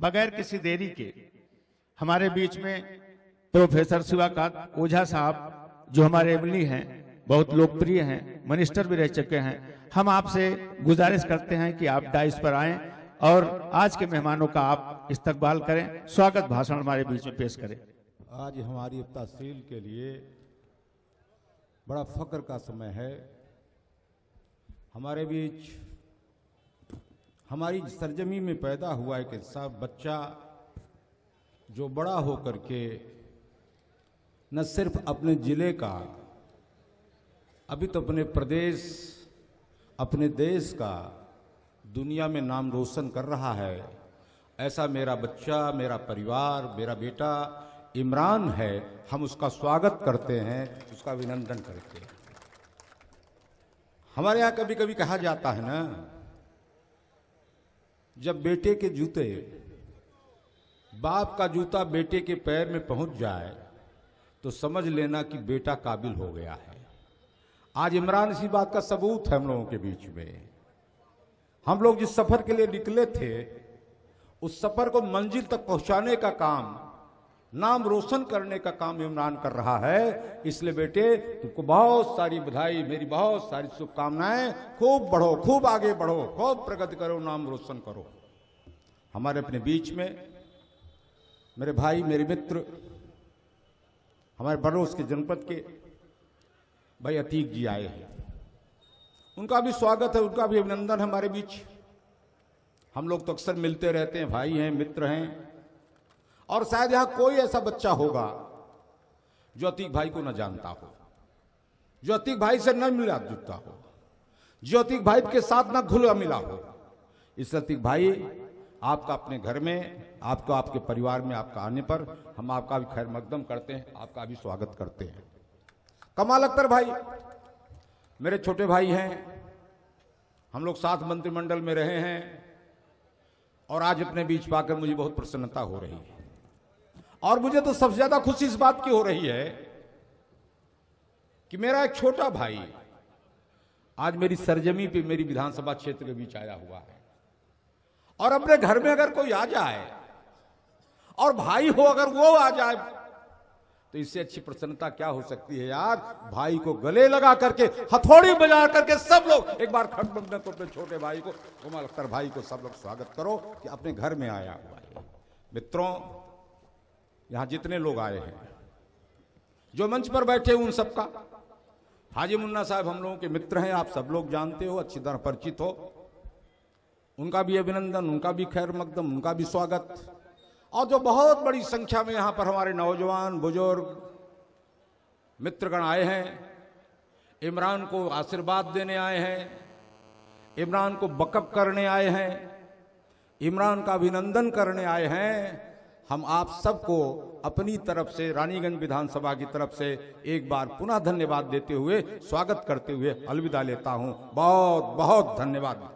बगैर किसी देरी के हमारे बीच में प्रोफेसर शिवाकांत ओझा साहब जो हमारे एमएलए हैं, बहुत लोकप्रिय हैं, मिनिस्टर भी रह चुके हैं। हम आपसे गुजारिश करते हैं कि आप डाइस पर आएं और आज के मेहमानों का आप इस्तकबाल करें, स्वागत भाषण हमारे बीच में पेश करें। आज हमारी तहसील के लिए बड़ा फख्र का समय है। हमारे बीच हमारी सरजमी में पैदा हुआ एक ऐसा बच्चा जो बड़ा होकर के न सिर्फ अपने ज़िले का, अभी तो अपने प्रदेश, अपने देश का दुनिया में नाम रोशन कर रहा है। ऐसा मेरा बच्चा, मेरा परिवार, मेरा बेटा इमरान है। हम उसका स्वागत करते हैं, उसका अभिनंदन करते हैं। हमारे यहाँ कभी कभी कहा जाता है ना, जब बेटे के जूते, बाप का जूता बेटे के पैर में पहुंच जाए तो समझ लेना कि बेटा काबिल हो गया है। आज इमरान इसी बात का सबूत है हम लोगों के बीच में। हम लोग जिस सफर के लिए निकले थे, उस सफर को मंजिल तक पहुंचाने का काम, नाम रोशन करने का काम इमरान कर रहा है। इसलिए बेटे तुमको बहुत सारी बधाई, मेरी बहुत सारी शुभकामनाएं। खूब बढ़ो, खूब आगे बढ़ो, खूब प्रगति करो, नाम रोशन करो। हमारे अपने बीच में मेरे भाई, मेरे मित्र, हमारे बड़ोस के जनपद के भाई अतीक जी आए हैं। उनका भी स्वागत है, उनका भी अभिनंदन हमारे बीच। हम लोग तो अक्सर मिलते रहते हैं, भाई हैं, मित्र हैं, और शायद यहां कोई ऐसा बच्चा होगा जो अतीक भाई को न जानता हो, जो अतीक भाई से न मिला जुटता हो, जो अतीक भाई के साथ न घुला मिला हो। इस अतीक भाई आपका अपने घर में, आपको आपके परिवार में आपका आने पर हम आपका भी खैर मकदम करते हैं, आपका भी स्वागत करते हैं। कमाल अख्तर भाई मेरे छोटे भाई हैं, हम लोग साथ मंत्रिमंडल में रहे हैं और आज अपने बीच पाकर मुझे बहुत प्रसन्नता हो रही है। और मुझे तो सबसे ज्यादा खुशी इस बात की हो रही है कि मेरा एक छोटा भाई आज मेरी सरजमी पे, मेरी विधानसभा क्षेत्र के बीच आया हुआ है। और अपने घर में अगर कोई आ जाए और भाई हो अगर वो आ जाए तो इससे अच्छी प्रसन्नता क्या हो सकती है यार। भाई को गले लगा करके, हथौड़ी बजा करके सब लोग एक बार खट बंद को अपने छोटे भाई को, कमाल अख्तर भाई को सब लोग स्वागत करो कि अपने घर में आया हुआ है। मित्रों, यहां जितने लोग आए हैं, जो मंच पर बैठे उन सबका, हाजी मुन्ना साहब हम लोगों के मित्र हैं, आप सब लोग जानते हो, अच्छी तरह परिचित हो, उनका भी अभिनंदन, उनका भी खैर मकदम, उनका भी स्वागत। और जो बहुत बड़ी संख्या में यहां पर हमारे नौजवान, बुजुर्ग, मित्रगण आए हैं, इमरान को आशीर्वाद देने आए हैं, इमरान को बकअप करने आए हैं, इमरान का अभिनंदन करने आए हैं, हम आप सबको अपनी तरफ से, रानीगंज विधानसभा की तरफ से एक बार पुनः धन्यवाद देते हुए, स्वागत करते हुए अलविदा लेता हूं। बहुत बहुत धन्यवाद।